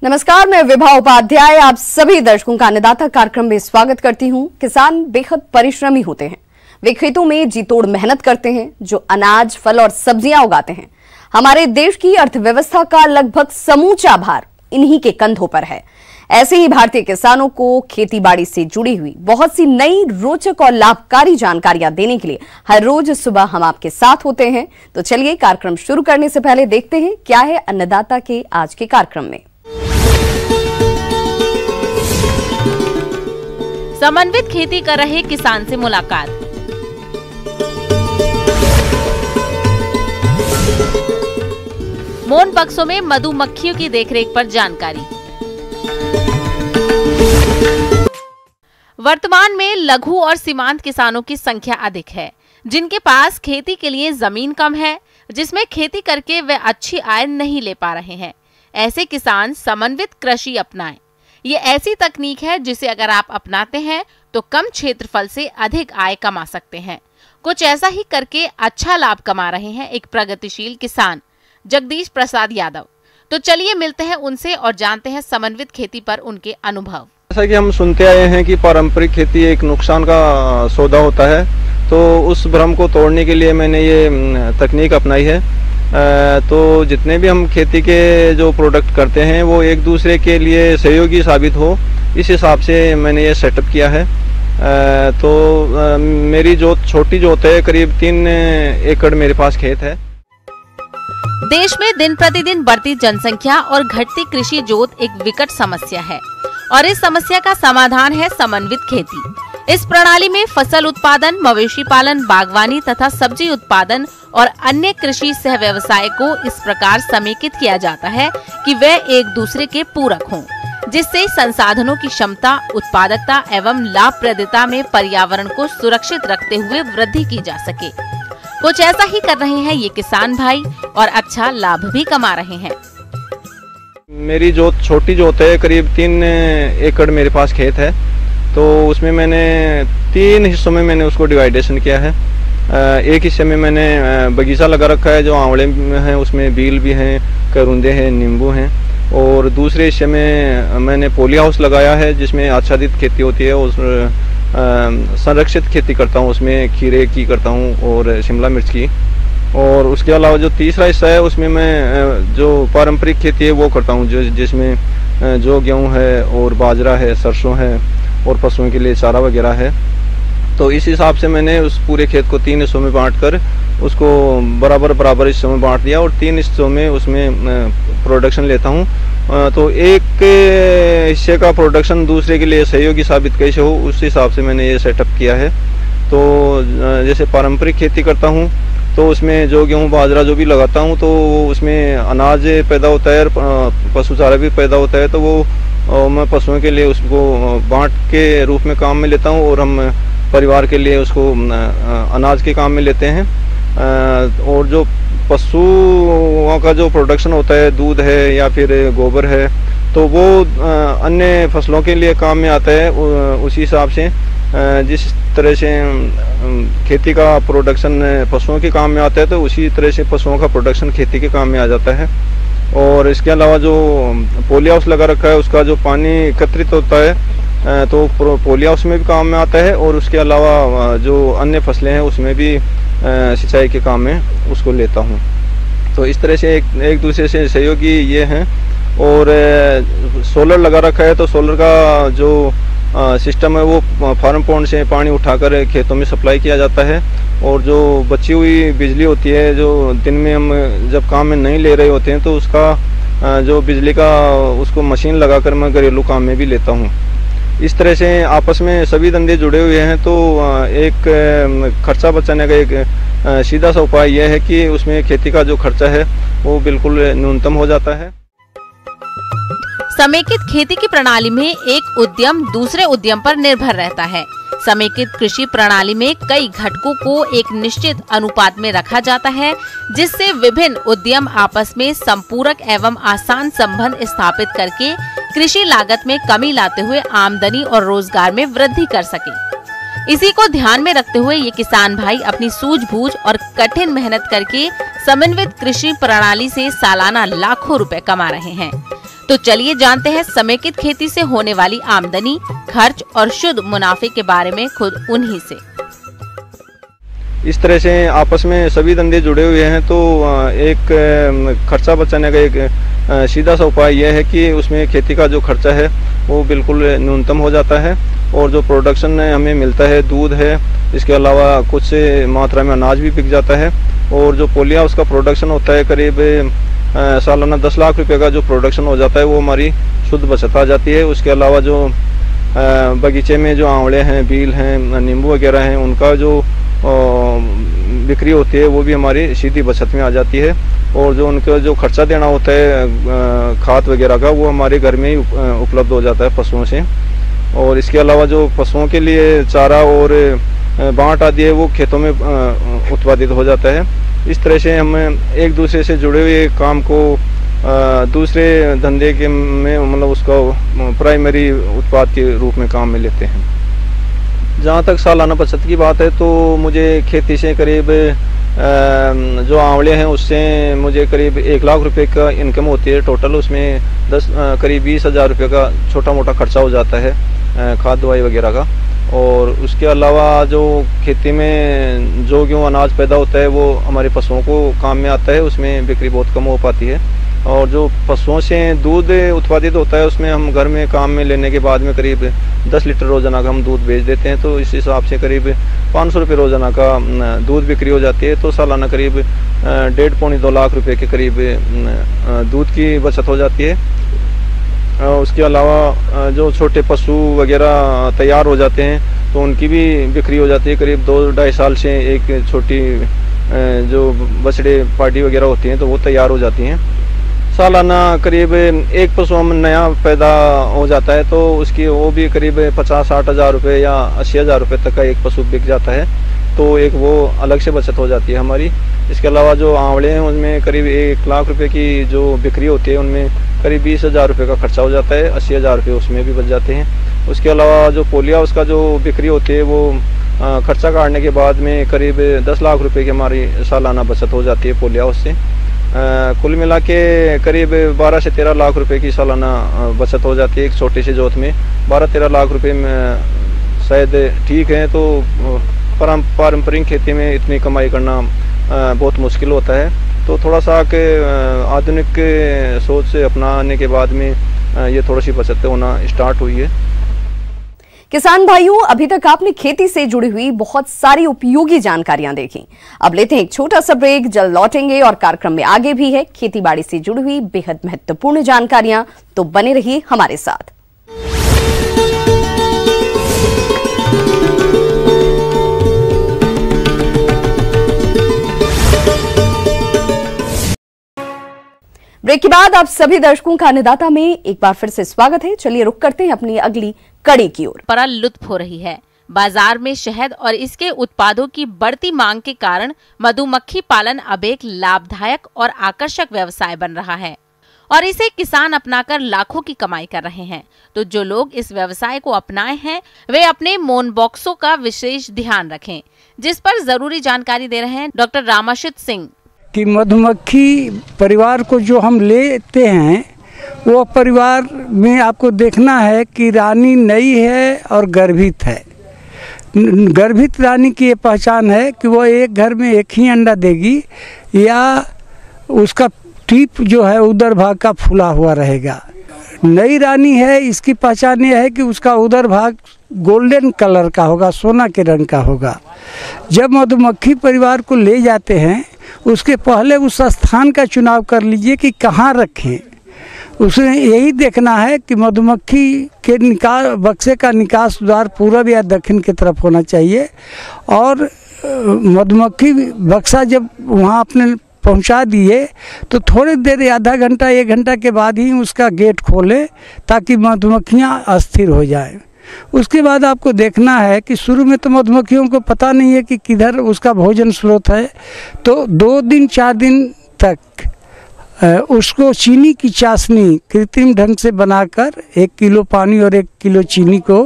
नमस्कार, मैं विभा उपाध्याय आप सभी दर्शकों का अन्नदाता कार्यक्रम में स्वागत करती हूं। किसान बेहद परिश्रमी होते हैं। वे खेतों में जी तोड़ मेहनत करते हैं, जो अनाज, फल और सब्जियां उगाते हैं। हमारे देश की अर्थव्यवस्था का लगभग समूचा भार इन्हीं के कंधों पर है। ऐसे ही भारतीय किसानों को खेती बाड़ी से जुड़ी हुई बहुत सी नई, रोचक और लाभकारी जानकारियां देने के लिए हर रोज सुबह हम आपके साथ होते हैं। तो चलिए, कार्यक्रम शुरू करने से पहले देखते हैं क्या है अन्नदाता के आज के कार्यक्रम में। समन्वित खेती कर रहे किसान से मुलाकात। मोन बक्सों में मधुमक्खियों की देखरेख पर जानकारी। वर्तमान में लघु और सीमांत किसानों की संख्या अधिक है, जिनके पास खेती के लिए जमीन कम है, जिसमें खेती करके वे अच्छी आय नहीं ले पा रहे हैं। ऐसे किसान समन्वित कृषि अपनाएं। ये ऐसी तकनीक है जिसे अगर आप अपनाते हैं तो कम क्षेत्रफल से अधिक आय कमा सकते हैं। कुछ ऐसा ही करके अच्छा लाभ कमा रहे हैं एक प्रगतिशील किसान जगदीश प्रसाद यादव। तो चलिए मिलते हैं उनसे और जानते हैं समन्वित खेती पर उनके अनुभव। जैसा कि हम सुनते आए हैं कि पारंपरिक खेती एक नुकसान का सौदा होता है, तो उस भ्रम को तोड़ने के लिए मैंने ये तकनीक अपनाई है। तो जितने भी हम खेती के जो प्रोडक्ट करते हैं वो एक दूसरे के लिए सहयोगी साबित हो, इस हिसाब से मैंने ये सेटअप किया है। तो मेरी छोटी जोत है, करीब 3 एकड़ मेरे पास खेत है। देश में दिन प्रतिदिन बढ़ती जनसंख्या और घटती कृषि जोत एक विकट समस्या है और इस समस्या का समाधान है समन्वित खेती। इस प्रणाली में फसल उत्पादन, मवेशी पालन, बागवानी तथा सब्जी उत्पादन और अन्य कृषि सह व्यवसाय को इस प्रकार समेकित किया जाता है कि वे एक दूसरे के पूरक हों, जिससे संसाधनों की क्षमता, उत्पादकता एवं लाभप्रदता में पर्यावरण को सुरक्षित रखते हुए वृद्धि की जा सके। कुछ ऐसा ही कर रहे हैं ये किसान भाई और अच्छा लाभ भी कमा रहे हैं। मेरी छोटी जोत है, करीब 3 एकड़ मेरे पास खेत है। तो उसमें मैंने 3 हिस्सों में मैंने उसको डिवाइडेशन किया है। एक हिस्से में मैंने बगीचा लगा रखा है, जो आंवले हैं, उसमें बील भी हैं, करुंदे हैं, नींबू हैं। और दूसरे हिस्से में मैंने पोली हाउस लगाया है, जिसमें आच्छादित खेती होती है। उस संरक्षित खेती करता हूँ, उसमें खीरे की करता हूँ और शिमला मिर्च की। और उसके अलावा जो तीसरा हिस्सा है, उसमें मैं जो पारंपरिक खेती है वो करता हूँ, जिसमें जो गेहूँ है और बाजरा है, सरसों है और पशुओं के लिए चारा वगैरह है। तो इस हिसाब से मैंने उस पूरे खेत को 3 हिस्सों में बांटकर उसको बराबर हिस्सों में बांट दिया और 3 हिस्सों में उसमें प्रोडक्शन लेता हूँ। तो एक हिस्से का प्रोडक्शन दूसरे के लिए सहयोगी साबित कैसे हो, उस हिसाब से मैंने ये सेटअप किया है। तो जैसे पारंपरिक खेती करता हूँ तो उसमें जो गेहूँ बाजरा जो भी लगाता हूँ तो उसमें अनाज पैदा होता है और पशु चारा भी पैदा होता है। तो वो मैं पशुओं के लिए उसको बांट के रूप में काम में लेता हूँ और हम परिवार के लिए उसको अनाज के काम में लेते हैं। और जो पशुओं का जो प्रोडक्शन होता है, दूध है या फिर गोबर है, तो वो अन्य फसलों के लिए काम में आता है। उसी हिसाब से जिस तरह से खेती का प्रोडक्शन पशुओं के काम में आता है, तो उसी तरह से पशुओं का प्रोडक्शन खेती के काम में आ जाता है। और इसके अलावा जो पोली हाउस लगा रखा है, उसका जो पानी एकत्रित होता है तो पोली हाउस में भी काम में आता है। और उसके अलावा जो अन्य फसलें हैं उसमें भी सिंचाई के काम में उसको लेता हूँ। तो इस तरह से एक दूसरे से सहयोगी ये हैं। और सोलर लगा रखा है, तो सोलर का जो सिस्टम है वो फार्म पॉन्ड से पानी उठाकर खेतों में सप्लाई किया जाता है। और जो बची हुई बिजली होती है, जो दिन में हम जब काम में नहीं ले रहे होते हैं, तो उसका जो बिजली का उसको मशीन लगाकर मैं घरेलू काम में भी लेता हूँ। इस तरह से आपस में सभी धंधे जुड़े हुए हैं। तो एक खर्चा बचाने का एक सीधा सा उपाय यह है कि उसमें खेती का जो खर्चा है वो बिल्कुल न्यूनतम हो जाता है। समेकित खेती की प्रणाली में एक उद्यम दूसरे उद्यम पर निर्भर रहता है। समेकित कृषि प्रणाली में कई घटकों को एक निश्चित अनुपात में रखा जाता है, जिससे विभिन्न उद्यम आपस में संपूरक एवं आसान संबंध स्थापित करके कृषि लागत में कमी लाते हुए आमदनी और रोजगार में वृद्धि कर सके। इसी को ध्यान में रखते हुए ये किसान भाई अपनी सूझबूझ और कठिन मेहनत करके समन्वित कृषि प्रणाली से सालाना लाखों रुपए कमा रहे हैं। तो चलिए जानते हैं समेकित खेती से होने वाली आमदनी, खर्च और शुद्ध मुनाफे के बारे में खुद उन्हीं से। इस तरह से आपस में सभी धंधे जुड़े हुए हैं, तो एक खर्चा बचाने का एक सीधा सा उपाय यह है कि उसमें खेती का जो खर्चा है वो बिल्कुल न्यूनतम हो जाता है, और जो प्रोडक्शन हमें मिलता है, दूध है, इसके अलावा कुछ मात्रा में अनाज भी बिक जाता है, और जो पोलिया उसका प्रोडक्शन होता है करीब सालाना 10 लाख रुपए का जो प्रोडक्शन हो जाता है वो हमारी शुद्ध बचत आ जाती है। उसके अलावा जो बगीचे में जो आंवले हैं, बील हैं, नींबू वगैरह हैं, उनका जो बिक्री होती है वो भी हमारी सीधी बचत में आ जाती है, और जो उनका जो खर्चा देना होता है खाद वगैरह का वो हमारे घर में ही उपलब्ध हो जाता है पशुओं से। और इसके अलावा जो पशुओं के लिए चारा और बांट आदि है वो खेतों में उत्पादित हो जाता है। इस तरह से हम एक दूसरे से जुड़े हुए काम को दूसरे धंधे के में मतलब उसका प्राइमरी उत्पाद के रूप में काम में लेते हैं। जहाँ तक सालाना बचत की बात है तो मुझे खेती से करीब जो आंवले हैं उससे मुझे करीब 1 लाख रुपए का इनकम होती है टोटल। उसमें करीब 20,000 रुपये का छोटा मोटा खर्चा हो जाता है खाद दवाई वगैरह का। और उसके अलावा जो खेती में जो गेहूँ अनाज पैदा होता है वो हमारे पशुओं को काम में आता है, उसमें बिक्री बहुत कम हो पाती है। और जो पशुओं से दूध उत्पादित होता है उसमें हम घर में काम में लेने के बाद में करीब 10 लीटर रोजाना का हम दूध बेच देते हैं, तो इस हिसाब से करीब 500 रुपये रोजाना का दूध बिक्री हो जाती है। तो सालाना करीब 1.5-2 लाख रुपए के करीब दूध की बचत हो जाती है। उसके अलावा जो छोटे पशु वगैरह तैयार हो जाते हैं तो उनकी भी बिक्री हो जाती है। करीब 2-2.5 साल से एक छोटी जो बछड़े पार्टी वगैरह होती हैं तो वो तैयार हो जाती हैं। सालाना करीब एक पशु हम नया पैदा हो जाता है तो उसकी वो भी करीब 50-60 हज़ार रुपये या 80,000 रुपये तक का एक पशु बिक जाता है, तो एक वो अलग से बचत हो जाती है हमारी। इसके अलावा जो आंवले हैं उनमें करीब 1 लाख रुपए की जो बिक्री होती है उनमें करीब 20,000 रुपये का खर्चा हो जाता है, 80,000 रुपये उसमें भी बच जाते हैं। उसके अलावा जो पोलिया उसका जो बिक्री होती है वो खर्चा काटने के बाद में करीब 10 लाख रुपए की हमारी सालाना बचत हो जाती है पोलिया उससे। कुल मिला के करीब 12 से 13 लाख रुपए की सालाना बचत हो जाती है एक छोटी सी जोत में। 12-13 लाख रुपए में शायद ठीक है, तो पारंपरिक खेती में इतनी कमाई करना बहुत मुश्किल होता है। तो थोड़ा सा के आधुनिक सोच से अपनाने के बाद में ये थोड़ी सी बचत होना स्टार्ट हुई है। किसान भाइयों, अभी तक आपने खेती से जुड़ी हुई बहुत सारी उपयोगी जानकारियां देखी। अब लेते हैं एक छोटा सा ब्रेक, जल्द लौटेंगे और कार्यक्रम में आगे भी है खेती बाड़ी से जुड़ी हुई बेहद महत्वपूर्ण जानकारियां, तो बने रहिए हमारे साथ। ब्रेक के बाद आप सभी दर्शकों का अन्नदाता में एक बार फिर से स्वागत है। चलिए रुक करते हैं अपनी अगली कड़ी की ओर। पर लुत्फ हो रही है। बाजार में शहद और इसके उत्पादों की बढ़ती मांग के कारण मधुमक्खी पालन अब एक लाभदायक और आकर्षक व्यवसाय बन रहा है और इसे किसान अपनाकर लाखों की कमाई कर रहे हैं। तो जो लोग इस व्यवसाय को अपनाए हैं वे अपने मोन बॉक्सों का विशेष ध्यान रखें, जिस पर जरूरी जानकारी दे रहे हैं डॉक्टर रामाश्रित सिंह। कि मधुमक्खी परिवार को जो हम लेते हैं वो परिवार में आपको देखना है कि रानी नई है और गर्भित है। गर्भित रानी की ये पहचान है कि वो एक घर में एक ही अंडा देगी या उसका टीप जो है उदर भाग का फूला हुआ रहेगा। नई रानी है, इसकी पहचान ये है कि उसका उदर भाग गोल्डन कलर का होगा, सोना के रंग का होगा। जब मधुमक्खी परिवार को ले जाते हैं उसके पहले उस स्थान का चुनाव कर लीजिए कि कहाँ रखें। उसे यही देखना है कि मधुमक्खी के बक्से का निकास द्वार पूर्व या दक्षिण की तरफ होना चाहिए और मधुमक्खी बक्सा जब वहाँ अपने पहुंचा दिए तो थोड़ी देर, आधा घंटा 1 घंटा के बाद ही उसका गेट खोलें ताकि मधुमक्खियाँ अस्थिर हो जाएं। उसके बाद आपको देखना है कि शुरू में तो मधुमक्खियों को पता नहीं है कि किधर उसका भोजन स्रोत है, तो 2 दिन 4 दिन तक उसको चीनी की चाशनी कृत्रिम ढंग से बनाकर 1 किलो पानी और 1 किलो चीनी को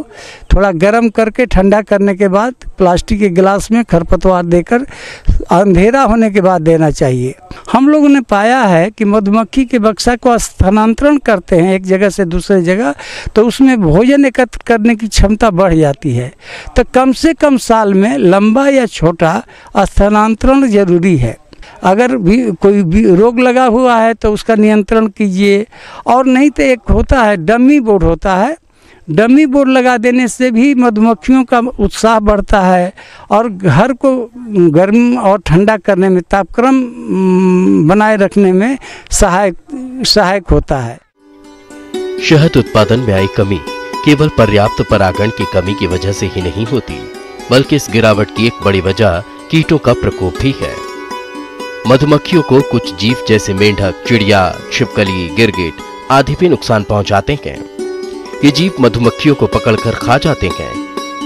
थोड़ा गर्म करके ठंडा करने के बाद प्लास्टिक के गिलास में खरपतवार देकर अंधेरा होने के बाद देना चाहिए। हम लोगों ने पाया है कि मधुमक्खी के बक्सा को स्थानांतरण करते हैं एक जगह से दूसरे जगह, तो उसमें भोजन एकत्र करने की क्षमता बढ़ जाती है। तो कम से कम साल में लंबा या छोटा स्थानांतरण जरूरी है। अगर भी कोई भी रोग लगा हुआ है तो उसका नियंत्रण कीजिए, और नहीं तो एक होता है डमी बोर्ड होता है, डमी बोर्ड लगा देने से भी मधुमक्खियों का उत्साह बढ़ता है और घर को गर्म और ठंडा करने में, तापक्रम बनाए रखने में सहायक होता है। शहद उत्पादन में आई कमी केवल पर्याप्त परागण की कमी की वजह से ही नहीं होती, बल्कि इस गिरावट की एक बड़ी वजह कीटों का प्रकोप भी है। मधुमक्खियों को कुछ जीव जैसे मेंढक, चिड़िया, छिपकली, गिरगिट आदि भी नुकसान पहुंचाते हैं। ये जीव मधुमक्खियों को पकड़कर खा जाते हैं।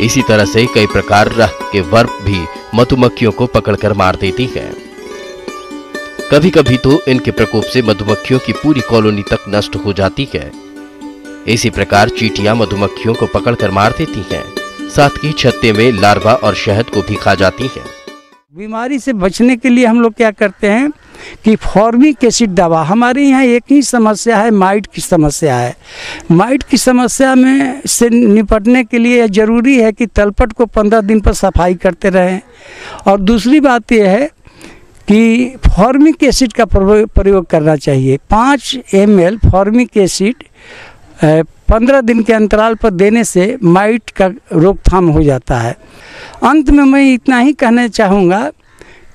इसी तरह से कई प्रकार के वर्प भी मधुमक्खियों को पकड़कर मार देती हैं। कभी कभी तो इनके प्रकोप से मधुमक्खियों की पूरी कॉलोनी तक नष्ट हो जाती है। इसी प्रकार चींटियां मधुमक्खियों को पकड़कर मार देती हैं, साथ ही छत्ते में लार्वा और शहद को भी खा जाती हैं। बीमारी से बचने के लिए हम लोग क्या करते हैं कि फॉर्मिक एसिड दवा, हमारे यहाँ एक ही समस्या है, माइट की समस्या है। माइट की समस्या में से निपटने के लिए जरूरी है कि तलपट को 15 दिन पर सफाई करते रहें। और दूसरी बात यह है कि फॉर्मिक एसिड का प्रयोग करना चाहिए। 5 ml फॉर्मिक एसिड 15 दिन के अंतराल पर देने से माइट का रोकथाम हो जाता है। अंत में मैं इतना ही कहना चाहूँगा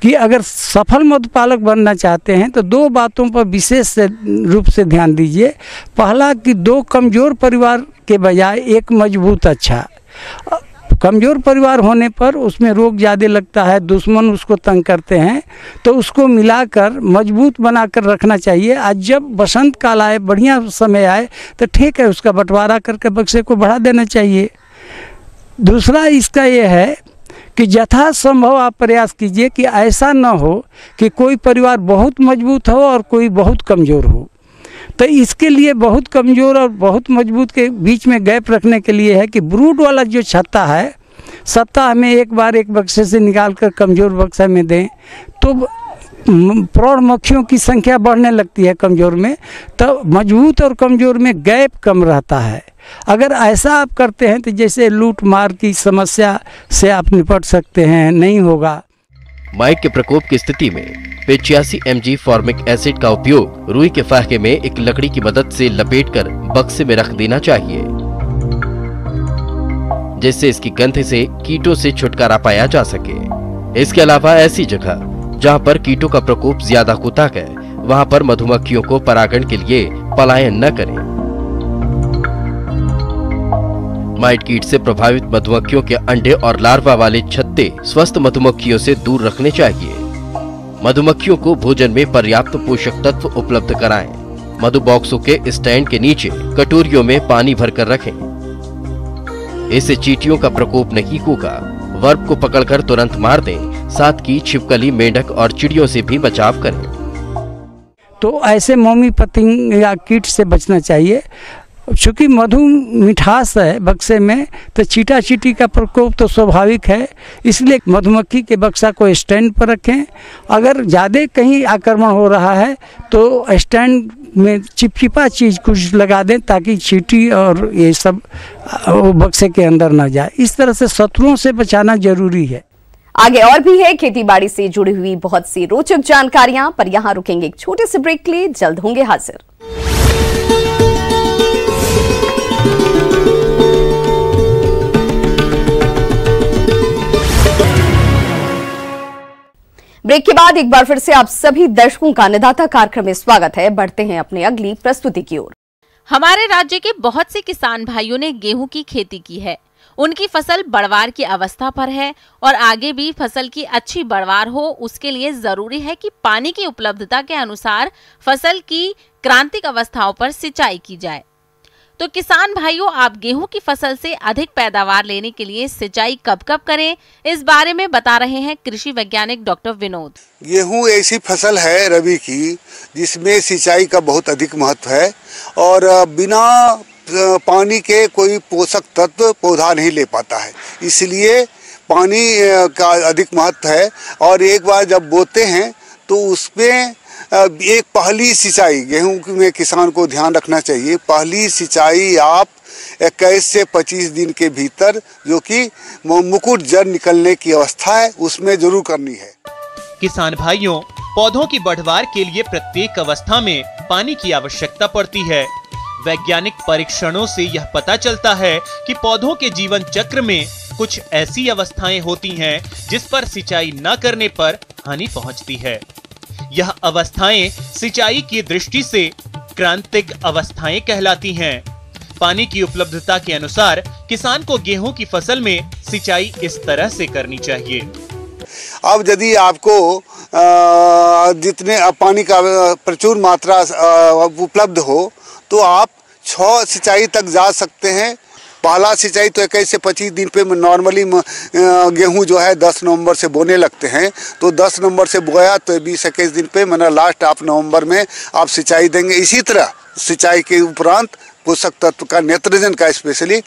कि अगर सफल मधुपालक बनना चाहते हैं तो 2 बातों पर विशेष रूप से ध्यान दीजिए। पहला कि 2 कमज़ोर परिवार के बजाय एक मजबूत अच्छा। कमज़ोर परिवार होने पर उसमें रोग ज़्यादा लगता है, दुश्मन उसको तंग करते हैं, तो उसको मिलाकर मजबूत बनाकर रखना चाहिए। आज जब बसंत काल आए, बढ़िया समय आए, तो ठीक है, उसका बंटवारा करके बक्से को बढ़ा देना चाहिए। दूसरा इसका ये है कि यथासंभव आप प्रयास कीजिए कि ऐसा न हो कि कोई परिवार बहुत मजबूत हो और कोई बहुत कमज़ोर हो। तो इसके लिए बहुत कमज़ोर और बहुत मजबूत के बीच में गैप रखने के लिए है कि ब्रूड वाला जो छत्ता है, सप्ताह में एक बार एक बक्से से निकाल कर कमज़ोर बक्सा में दें, तो प्रौढ़ मक्खियों की संख्या बढ़ने लगती है कमज़ोर में, तो मजबूत और कमज़ोर में गैप कम रहता है। अगर ऐसा आप करते हैं तो जैसे लूट मार की समस्या से आप निपट सकते हैं, नहीं होगा। माइट के प्रकोप की स्थिति में 85 mg फॉर्मिक एसिड का उपयोग रुई के फाहे में एक लकड़ी की मदद से लपेटकर बक्से में रख देना चाहिए, जिससे इसकी गंध से कीटों से छुटकारा पाया जा सके। इसके अलावा ऐसी जगह जहां पर कीटों का प्रकोप ज्यादा होता है, वहां पर मधुमक्खियों को परागण के लिए पलायन न करें। माइट कीट से प्रभावित मधुमक्खियों के अंडे और लार्वा वाले छत्ते स्वस्थ मधुमक्खियों से दूर रखने चाहिए। मधुमक्खियों को भोजन में पर्याप्त पोषक तत्व उपलब्ध कराएं। मधु बॉक्सों के स्टैंड के नीचे कटोरियों में पानी भरकर रखें। इससे चींटियों का प्रकोप नहीं होगा। वर्प को पकड़कर तुरंत मार दें। साथ ही छिपकली, मेंढक और चिड़ियों से भी बचाव करें। तो ऐसे मोमी पतंग या कीट से बचना चाहिए। चूँकि मधु मिठास है बक्से में, तो चीटा चीटी का प्रकोप तो स्वाभाविक है, इसलिए मधुमक्खी के बक्सा को स्टैंड पर रखें। अगर ज़्यादा कहीं आक्रमण हो रहा है तो स्टैंड में चिपचिपा चीज़ कुछ लगा दें ताकि चीटी और ये सब बक्से के अंदर ना जाए। इस तरह से शत्रुओं से बचाना जरूरी है। आगे और भी है खेती बाड़ी से जुड़ी हुई बहुत सी रोचक जानकारियां, पर यहां रुकेंगे एक छोटे से ब्रेक के लिए, जल्द होंगे हाजिर। ब्रेक के बाद एक बार फिर से आप सभी दर्शकों का अन्नदाता कार्यक्रम में स्वागत है। बढ़ते हैं अपनी अगली प्रस्तुति की ओर। हमारे राज्य के बहुत से किसान भाइयों ने गेहूं की खेती की है। उनकी फसल बढ़वार की अवस्था पर है और आगे भी फसल की अच्छी बढ़वार हो, उसके लिए जरूरी है कि पानी की उपलब्धता के अनुसार फसल की क्रांतिक अवस्थाओं पर सिंचाई की जाए। तो किसान भाइयों, आप गेहूं की फसल से अधिक पैदावार लेने के लिए सिंचाई कब कब करें, इस बारे में बता रहे हैं कृषि वैज्ञानिक डॉक्टर विनोद। गेहूं ऐसी फसल है रबी की जिसमें सिंचाई का बहुत अधिक महत्व है और बिना पानी के कोई पोषक तत्व पौधा नहीं ले पाता है, इसलिए पानी का अधिक महत्व है। और एक बार जब बोते हैं तो उसमें एक पहली सिंचाई गेहूं में किसान को ध्यान रखना चाहिए। पहली सिंचाई आप 21 से 25 दिन के भीतर, जो कि मुकुट जड़ निकलने की अवस्था है, उसमें जरूर करनी है। किसान भाइयों, पौधों की बढ़वार के लिए प्रत्येक अवस्था में पानी की आवश्यकता पड़ती है। वैज्ञानिक परीक्षणों से यह पता चलता है कि पौधों के जीवन चक्र में कुछ ऐसी अवस्थाएं होती हैं जिस पर सिंचाई न करने पर हानि पहुंचती है। यह अवस्थाएं सिंचाई की दृष्टि से क्रांतिक अवस्थाएं कहलाती हैं। पानी की उपलब्धता के अनुसार किसान को गेहूं की फसल में सिंचाई इस तरह से करनी चाहिए। अब यदि आपको जितने पानी का प्रचुर मात्रा उपलब्ध हो तो आप 6 सिंचाई तक जा सकते हैं। पहला सिंचाई तो 21 से 25 दिन पे नॉर्मली गेहूं जो है 10 नवंबर से बोने लगते हैं, तो 10 नवंबर से बोया तो 20-21 दिन पे मतलब लास्ट आप नवंबर में आप सिंचाई देंगे। इसी तरह सिंचाई के उपरांत पोषक तत्व का, नाइट्रोजन का स्पेशली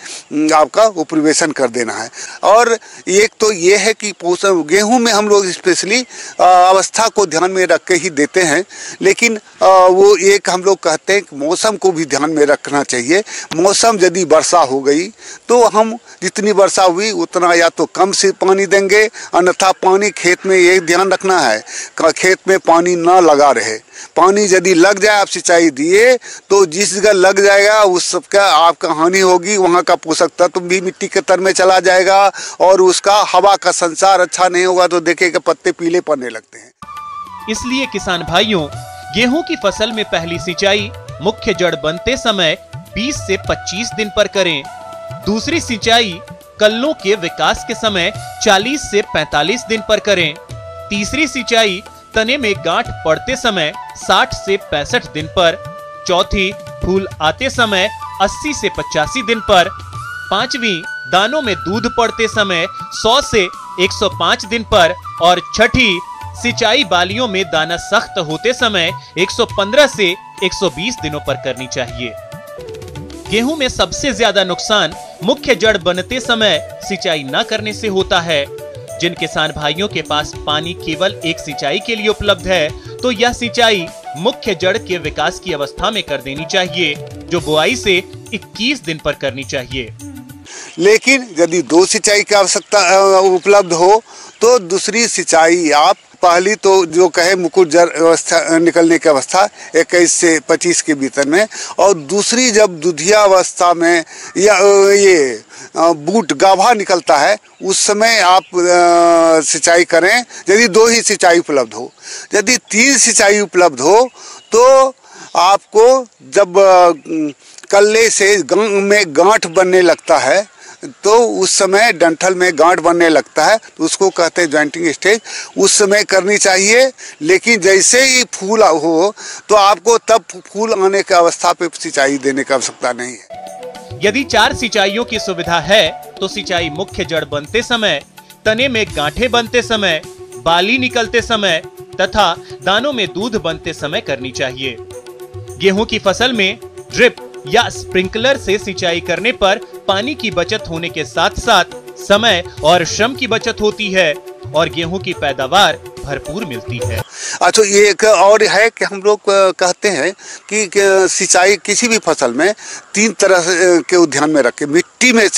आपका उपरिवेशन कर देना है। और एक तो ये है कि गेहूं में हम लोग स्पेशली अवस्था को ध्यान में रख के ही देते हैं, लेकिन वो एक हम लोग कहते हैं कि मौसम को भी ध्यान में रखना चाहिए। मौसम यदि वर्षा हो गई तो हम जितनी वर्षा हुई उतना या तो कम से पानी देंगे, अन्यथा पानी खेत में ये ध्यान रखना है खेत में पानी ना लगा रहे। पानी यदि लग जाए, आप सिंचाई दिए तो जिस जगह लग जाएगा उस सबका आपका हानि होगी, वहाँ का पोषक तत्व भी मिट्टी के तर में चला जाएगा और उसका हवा का संचार अच्छा नहीं होगा तो देखिएगा पत्ते पीले पड़ने लगते हैं। इसलिए किसान भाइयों, गेहूं की फसल में पहली सिंचाई मुख्य जड़ बनते समय 20 से 25 दिन पर करें। दूसरी सिंचाई कल्लों के विकास के समय 40 से 45 दिन पर करें। तीसरी सिंचाई तने में गांठ पड़ते समय 60 से 65 दिन पर। चौथी फूल आते समय 80 से 85 दिन पर। पांचवी दानों में दूध पड़ते समय 100 से 105 दिन पर। और छठी सिंचाई बालियों में दाना सख्त होते समय 115 से 120 दिनों पर करनी चाहिए। गेहूं में सबसे ज्यादा नुकसान मुख्य जड़ बनते समय सिंचाई न करने से होता है। जिन किसान भाइयों के पास पानी केवल एक सिंचाई के लिए उपलब्ध है तो यह सिंचाई मुख्य जड़ के विकास की अवस्था में कर देनी चाहिए, जो बुआई से 21 दिन पर करनी चाहिए। लेकिन यदि 2 सिंचाई की आवश्यकता उपलब्ध हो तो दूसरी सिंचाई आप पहली तो जो कहे मुकुट जड़ अवस्था निकलने की अवस्था 21 से 25 के भीतर में, और दूसरी जब दुधिया अवस्था में या ये बूट गाभा निकलता है उस समय आप सिंचाई करें, यदि 2 ही सिंचाई उपलब्ध हो। यदि 3 सिंचाई उपलब्ध हो तो आपको जब कल्ले से में गांठ बनने लगता है तो उस समय डंठल में गांठ बनने लगता है तो उसको कहते हैं जॉइंटिंग स्टेज, उस समय करनी चाहिए। लेकिन जैसे ही फूल हो तो आपको तब फूल आने की अवस्था पे सिंचाई देने की आवश्यकता नहीं है। यदि 4 सिंचाइयों की सुविधा है तो सिंचाई मुख्य जड़ बनते समय, तने में गांठें बनते समय, बाली निकलते समय तथा दानों में दूध बनते समय करनी चाहिए। गेहूं की फसल में ड्रिप या स्प्रिंकलर से सिंचाई करने पर पानी की बचत होने के साथ साथ समय और श्रम की बचत होती है और गेहूं की पैदावार भरपूर मिलती है। अच्छा, ये एक और है कि हम लोग कहते हैं कि सिंचाई किसी भी फसल में 3 तरह के ध्यान में रखें। मिट्टी में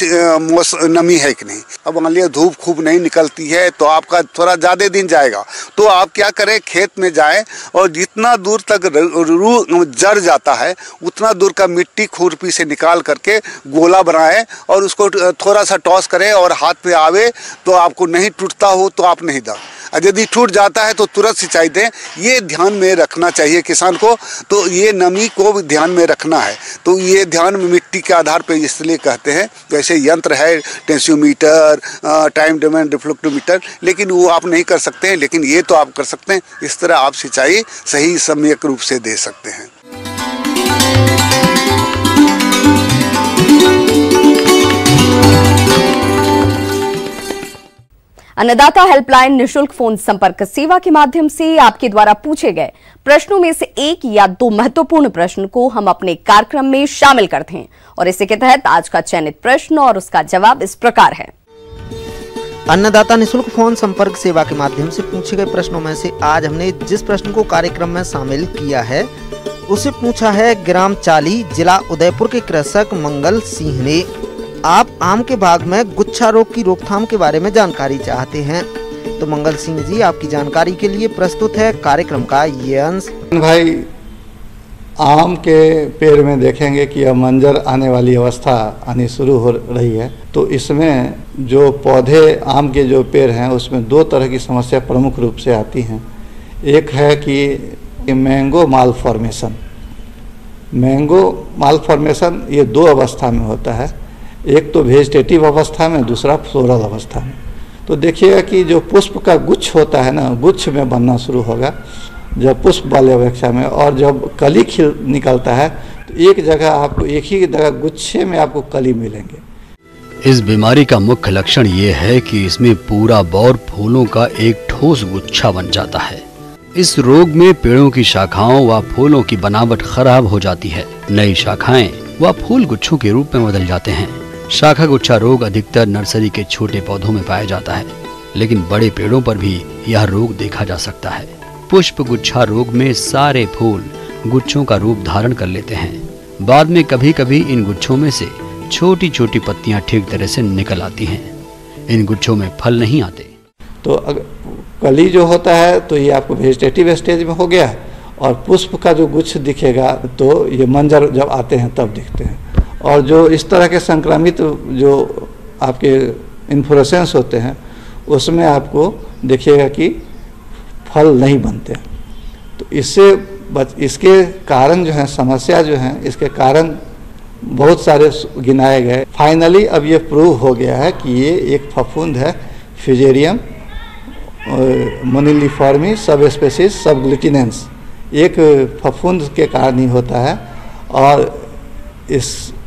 नमी है कि नहीं। अब मान लिया धूप खूब नहीं निकलती है तो आपका थोड़ा ज़्यादा दिन जाएगा, तो आप क्या करें, खेत में जाएं और जितना दूर तक जड़ जाता है उतना दूर का मिट्टी खुरपी से निकाल करके गोला बनाएं और उसको थोड़ा सा टॉस करें और हाथ पे आवे तो आपको नहीं टूटता हो तो आप नहीं दें। यदि टूट जाता है तो तुरंत सिंचाई दें। ये ध्यान में रखना चाहिए किसान को, तो ये नमी को भी ध्यान में रखना है। तो ये ध्यान में मिट्टी के आधार पर इसलिए कहते हैं, जैसे यंत्र है टेंसियोमीटर, टाइम डोमेन रिफ्लेक्टोमीटर, लेकिन वो आप नहीं कर सकते हैं, लेकिन ये तो आप कर सकते हैं। इस तरह आप सिंचाई सही सम्यक रूप से दे सकते हैं। अन्नदाता हेल्पलाइन निशुल्क फोन संपर्क सेवा के माध्यम से आपके द्वारा पूछे गए प्रश्नों में से एक या दो महत्वपूर्ण प्रश्न को हम अपने कार्यक्रम में शामिल करते हैं और इसी के तहत आज का चयनित प्रश्न और उसका जवाब इस प्रकार है। अन्नदाता निशुल्क फोन संपर्क सेवा के माध्यम से पूछे गए प्रश्नों में से आज हमने जिस प्रश्न को कार्यक्रम में शामिल किया है उसे पूछा है ग्राम चाली, जिला उदयपुर के कृषक मंगल सिंह ने। आप आम के बाग में गुच्छा रोग की रोकथाम के बारे में जानकारी चाहते हैं, तो मंगल सिंह जी आपकी जानकारी के लिए प्रस्तुत है कार्यक्रम का ये अंश। भाई, आम के पेड़ में देखेंगे कि अब मंजर आने वाली अवस्था आनी शुरू हो रही है, तो इसमें जो पौधे आम के जो पेड़ हैं उसमें दो तरह की समस्या प्रमुख रूप से आती हैं। एक है कि मैंगो माल फॉर्मेशन। मैंगो माल फॉर्मेशन ये दो अवस्था में होता है, एक तो वेजिटेटिव अवस्था में, दूसरा फ्लोरल अवस्था में। तो देखिएगा कि जो पुष्प का गुच्छ होता है ना, गुच्छ में बनना शुरू होगा जब पुष्प वाले अवस्था में, और जब कली खिल निकलता है तो एक जगह आपको, एक ही जगह गुच्छे में आपको कली मिलेंगे। इस बीमारी का मुख्य लक्षण ये है कि इसमें पूरा बौर फूलों का एक ठोस गुच्छा बन जाता है। इस रोग में पेड़ों की शाखाओं व फूलों की बनावट खराब हो जाती है। नई शाखाएं व फूल गुच्छों के रूप में बदल जाते हैं। शाखा गुच्छा रोग अधिकतर नर्सरी के छोटे पौधों में पाया जाता है, लेकिन बड़े पेड़ों पर भी यह रोग देखा जा सकता है। पुष्प गुच्छा रोग में सारे फूल गुच्छों का रूप धारण कर लेते हैं। बाद में कभी कभी इन गुच्छों में से छोटी छोटी पत्तियां ठीक तरह से निकल आती हैं। इन गुच्छों में फल नहीं आते। तो कली जो होता है तो ये आपको वेजिटेटिव स्टेज में हो गया, और पुष्प का जो गुच्छ दिखेगा तो ये मंजर जब आते हैं तब दिखते हैं। और जो इस तरह के संक्रमित जो आपके इन्फ्लोरेसेंस होते हैं उसमें आपको देखिएगा कि फल नहीं बनते। तो इसके कारण जो है, समस्या जो है, इसके कारण बहुत सारे गिनाए गए। फाइनली अब ये प्रूव हो गया है कि ये एक फफूंद है, फ्यूजेरियम मोनिलिफॉर्मी सब स्पेसीज सबग्लूटिनेंस, एक फफूंद के कारण ही होता है, और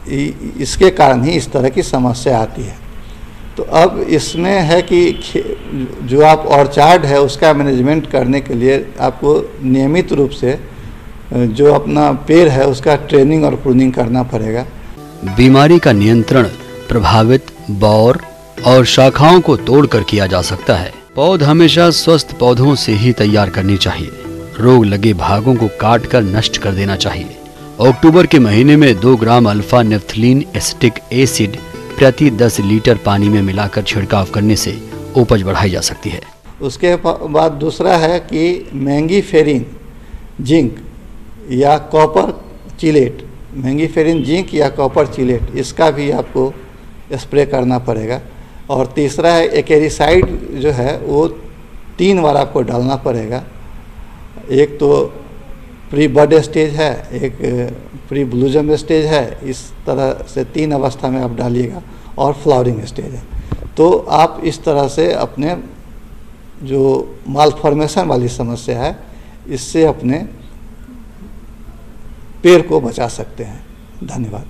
इसके कारण ही इस तरह की समस्या आती है। तो अब इसमें है कि जो आप ऑर्चार्ड है उसका मैनेजमेंट करने के लिए आपको नियमित रूप से जो अपना पेड़ है उसका ट्रेनिंग और प्रूनिंग करना पड़ेगा। बीमारी का नियंत्रण प्रभावित बौर और शाखाओं को तोड़कर किया जा सकता है। पौध हमेशा स्वस्थ पौधों से ही तैयार करनी चाहिए। रोग लगे भागों को काटकर नष्ट कर देना चाहिए। अक्टूबर के महीने में 2 ग्राम अल्फा नेफ्थलीन एसिटिक एसिड प्रति 10 लीटर पानी में मिलाकर छिड़काव करने से उपज बढ़ाई जा सकती है। उसके बाद दूसरा है कि मैंगीफेरिन जिंक या कॉपर चिलेट, मैंगीफेरिन जिंक या कॉपर चिलेट, इसका भी आपको स्प्रे करना पड़ेगा। और तीसरा है एक्रिसाइड जो है वो 3 बार आपको डालना पड़ेगा। एक तो प्री बड स्टेज है, एक प्री ब्लूजम स्टेज है, इस तरह से 3 अवस्था में आप डालिएगा, और फ्लावरिंग स्टेज है। तो आप इस तरह से अपने जो माल फॉर्मेशन वाली समस्या है इससे अपने पेड़ को बचा सकते हैं। धन्यवाद।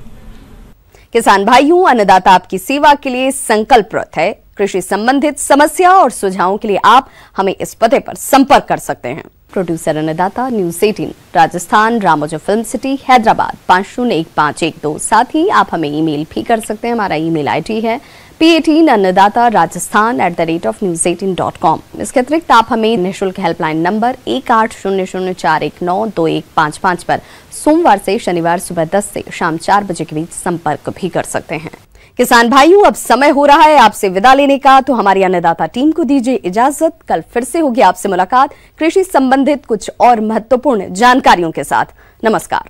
किसान भाइयों, अन्नदाता आपकी सेवा के लिए संकल्परत है। कृषि संबंधित समस्या और सुझावों के लिए आप हमें इस पते पर संपर्क कर सकते हैं। प्रोड्यूसर अन्नदाता, news 18 Rajasthan, Ramoji film city, Hyderabad 501512। साथ ही आप हमें ईमेल भी कर सकते हैं। हमारा ईमेल आईडी है p18annadatarajasthan@news18.com। इसके अतिरिक्त आप हमें निःशुल्क हेल्पलाइन नंबर 180041921555 पर सोमवार से शनिवार सुबह 10 से शाम 4 बजे के बीच संपर्क भी कर सकते हैं। किसान भाइयों, अब समय हो रहा है आपसे विदा लेने का, तो हमारी अन्नदाता टीम को दीजिए इजाजत। कल फिर से होगी आपसे मुलाकात कृषि संबंधित कुछ और महत्वपूर्ण जानकारियों के साथ। नमस्कार।